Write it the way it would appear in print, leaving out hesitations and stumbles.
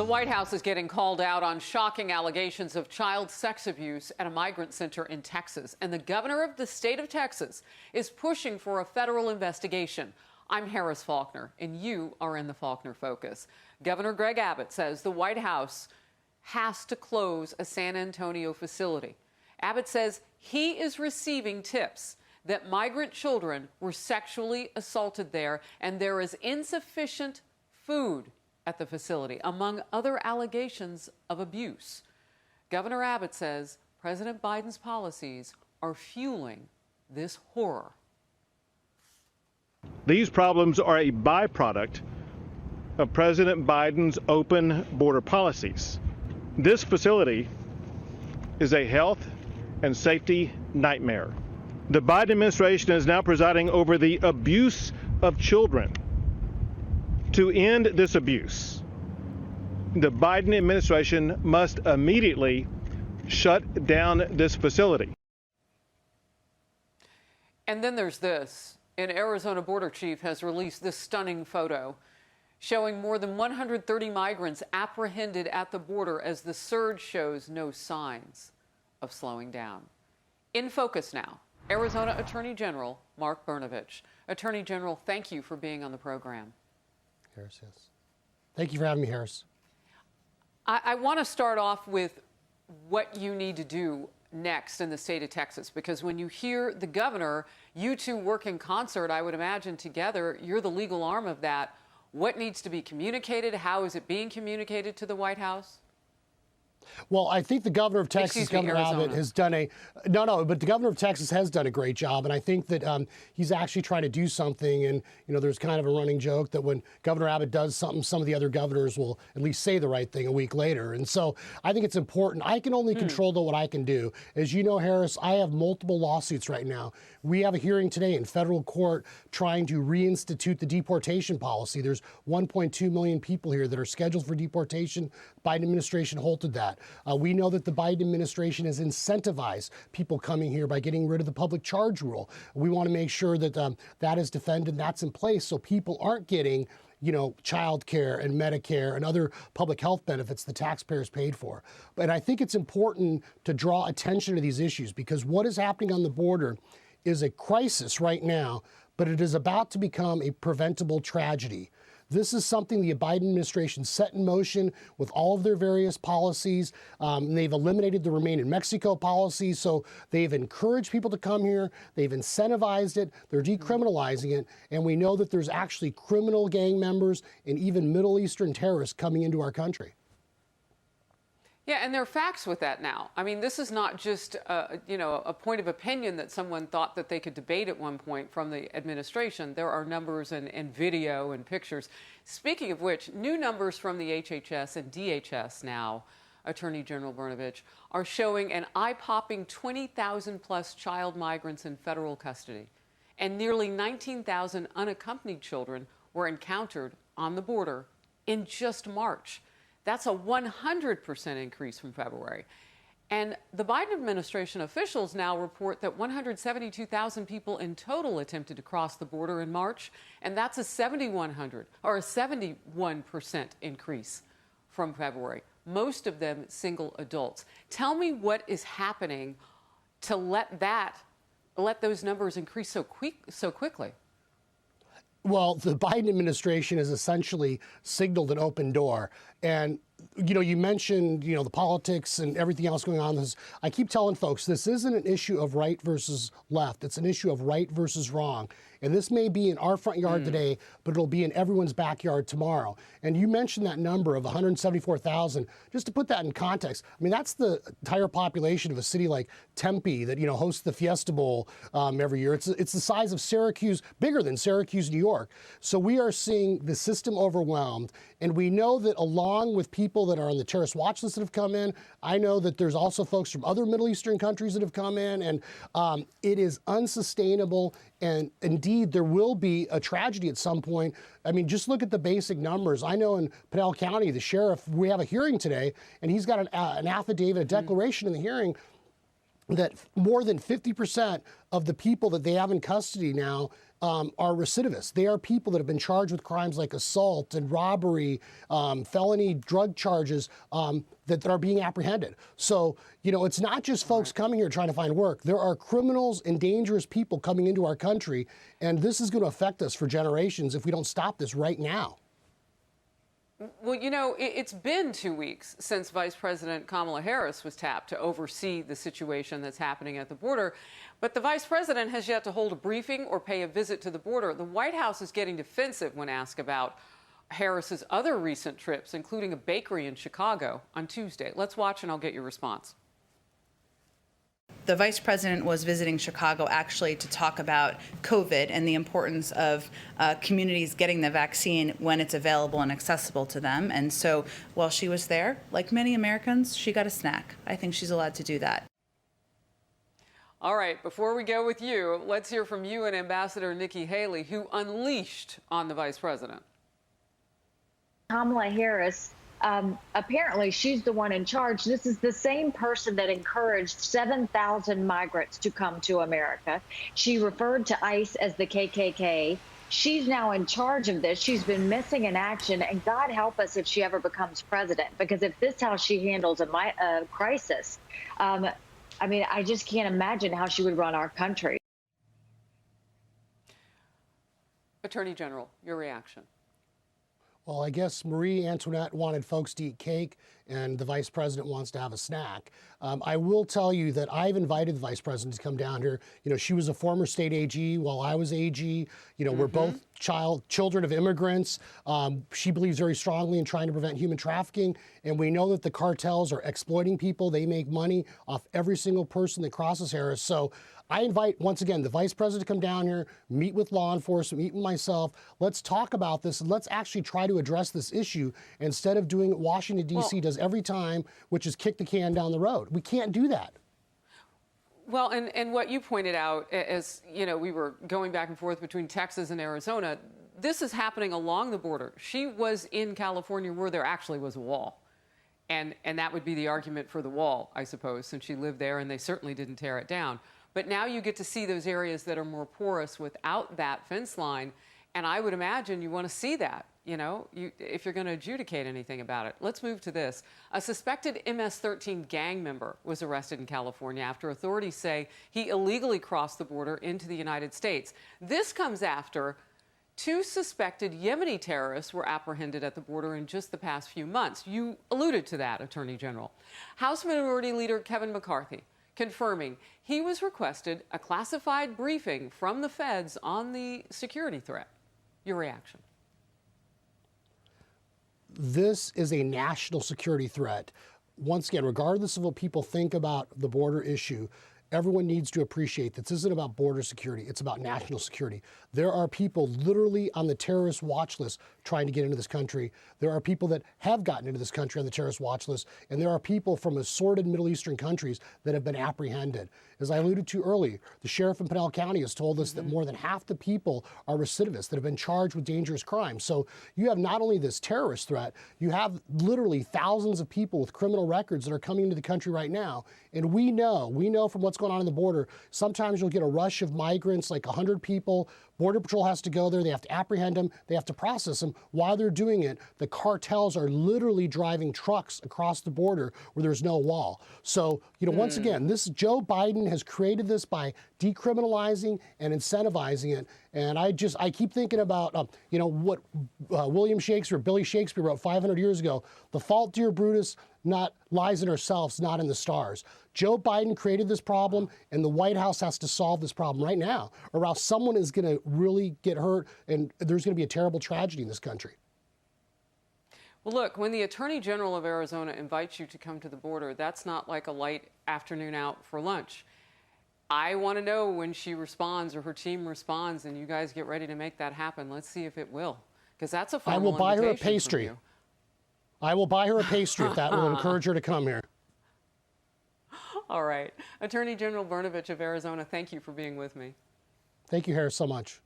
The White House is getting called out on shocking allegations of child sex abuse at a migrant center in Texas. And the governor of the state of Texas is pushing for a federal investigation. I'm Harris Faulkner, and you are in the Faulkner Focus. Governor Greg Abbott says the White House has to close a San Antonio facility. Abbott says he is receiving tips that migrant children were sexually assaulted there, and there is insufficient food at the facility, among other allegations of abuse. Governor Abbott says President Biden's policies are fueling this horror. These problems are a byproduct of President Biden's open border policies. This facility is a health and safety nightmare. The Biden administration is now presiding over the abuse of children. To end this abuse, the Biden administration must immediately shut down this facility. And then there's this. An Arizona border chief has released this stunning photo showing more than 130 migrants apprehended at the border as the surge shows no signs of slowing down. In focus now, Arizona Attorney General Mark Brnovich. Attorney General, thank you for being on the program. Harris, yes. Thank you for having me, Harris. I want to start off with what you need to do next in the state of Texas, because when you hear the governor, you two work in concert, I would imagine together, you're the legal arm of that. What needs to be communicated? How is it being communicated to the White House? Well, I think the governor of Texas, Governor Abbott, has done but the governor of Texas has done a great job. And I think that he's actually trying to do something. And, you know, there's kind of a running joke that when Governor Abbott does something, some of the other governors will at least say the right thing a week later. And so I think it's important. I can only control what I can do. As you know, Harris, I have multiple lawsuits right now. We have a hearing today in federal court trying to reinstitute the deportation policy. There's 1.2 million people here that are scheduled for deportation. Biden administration halted that. We know that the Biden administration has incentivized people coming here by getting rid of the public charge rule. We want to make sure that that is defended, that's in place, so people aren't getting, you know, child care and Medicare and other public health benefits the taxpayers paid for. But I think it's important to draw attention to these issues, because what is happening on the border is a crisis right now, but it is about to become a preventable tragedy. This is something the Biden administration set in motion with all of their various policies. They've eliminated the Remain in Mexico policy, so they've encouraged people to come here. They've incentivized it. They're decriminalizing it. And we know that there's actually criminal gang members and even Middle Eastern terrorists coming into our country. Yeah, and there are facts with that now. I mean, this is not just, a point of opinion that someone thought that they could debate at one point from the administration. There are numbers and video and pictures. Speaking of which, new numbers from the HHS and DHS now, Attorney General Brnovich, are showing an eye-popping 20,000 plus child migrants in federal custody. And nearly 19,000 unaccompanied children were encountered on the border in just March. That's a 100% increase from February. And the Biden administration officials now report that 172,000 people in total attempted to cross the border in March, and that's a 71% increase from February. Most of them single adults. Tell me what is happening to let those numbers increase so quickly. Well, the Biden administration has essentially signaled an open door. And, you know, you mentioned, the politics and everything else going on. I keep telling folks, this isn't an issue of right versus left. It's an issue of right versus wrong. And this may be in our front yard today, but it'll be in everyone's backyard tomorrow. And you mentioned that number of 174,000. Just to put that in context, I mean, that's the entire population of a city like Tempe that, hosts the Fiesta Bowl every year. It's the size of Syracuse, bigger than Syracuse, New York. So we are seeing the system overwhelmed. And we know that along with people that are on the terrorist watch list that have come in, I know that there's also folks from other Middle Eastern countries that have come in. And it is unsustainable. And indeed, there will be a tragedy at some point. I mean, just look at the basic numbers. I know in Pinal County, the sheriff, we have a hearing today, and he's got an affidavit, a declaration in the hearing that more than 50% of the people that they have in custody now are recidivists. They are people that have been charged with crimes like assault and robbery, felony drug charges that are being apprehended. So, it's not just folks coming here trying to find work. There are criminals and dangerous people coming into our country, and this is going to affect us for generations if we don't stop this right now. Well, it's been 2 weeks since Vice President Kamala Harris was tapped to oversee the situation that's happening at the border. But the vice president has yet to hold a briefing or pay a visit to the border. The White House is getting defensive when asked about Harris's other recent trips, including a bakery in Chicago on Tuesday. Let's watch and I'll get your response. The vice president was visiting Chicago actually to talk about COVID and the importance of communities getting the vaccine when it's available and accessible to them. And so while she was there, like many Americans, she got a snack. I think she's allowed to do that. All right, before we go with you, let's hear from you and Ambassador Nikki Haley, who unleashed on the vice president. Kamala Harris, apparently she's the one in charge. This is the same person that encouraged 7,000 migrants to come to America. She referred to ICE as the KKK. She's now in charge of this. She's been missing in action, and God help us if she ever becomes president, because if this is how she handles a crisis, I just can't imagine how she would run our country. Attorney General, your reaction. Well, I guess Marie Antoinette wanted folks to eat cake, and the vice president wants to have a snack. I will tell you that I've invited the vice president to come down here. She was a former state AG while I was AG. We're both children of immigrants. She believes very strongly in trying to prevent human trafficking, and we know that the cartels are exploiting people. They make money off every single person that crosses Harris. So I invite, once again, the vice president to come down here, meet with law enforcement, meet with myself. Let's talk about this, and let's actually try to address this issue instead of doing what Washington, D.C. does every time, which is kick the can down the road. We can't do that. Well, and what you pointed out, as we were going back and forth between Texas and Arizona, this is happening along the border. She was in California where there actually was a wall. And that would be the argument for the wall, I suppose, since she lived there and they certainly didn't tear it down. But now you get to see those areas that are more porous without that fence line. And I would imagine you want to see that, if you're going to adjudicate anything about it. Let's move to this. A suspected MS-13 gang member was arrested in California after authorities say he illegally crossed the border into the United States. This comes after 2 suspected Yemeni terrorists were apprehended at the border in just the past few months. You alluded to that, Attorney General. House Minority Leader Kevin McCarthy confirming he was requested a classified briefing from the feds on the security threat. Your reaction? This is a national security threat. Once again, regardless of what people think about the border issue, everyone needs to appreciate this isn't about border security, it's about national security. There are people literally on the terrorist watch list trying to get into this country. There are people that have gotten into this country on the terrorist watch list, and there are people from assorted Middle Eastern countries that have been apprehended. As I alluded to earlier, the sheriff in Pinal County has told us that more than half the people are recidivists that have been charged with dangerous crimes. So you have not only this terrorist threat, you have literally thousands of people with criminal records that are coming into the country right now. And we know from what's going on the border, sometimes you'll get a rush of migrants, like 100 people. Border Patrol has to go there. They have to apprehend them. They have to process them. While they're doing it, the cartels are literally driving trucks across the border where there's no wall. So, once again, Joe Biden has created this by decriminalizing and incentivizing it. And I keep thinking about, what Billy Shakespeare wrote 500 years ago. The fault, dear Brutus, not lies in ourselves, not in the stars. Joe Biden created this problem, and the White House has to solve this problem right now, or else someone is going to really get hurt, and there's going to be a terrible tragedy in this country. Well, look, when the Attorney General of Arizona invites you to come to the border, that's not like a light afternoon out for lunch. I want to know when she responds or her team responds, and you guys get ready to make that happen. Let's see if it will, because that's a formal I will buy her a invitation pastry. from you. I will buy her a pastry if that will encourage her to come here. All right. Attorney General Brnovich of Arizona, thank you for being with me. Thank you, Harris, so much.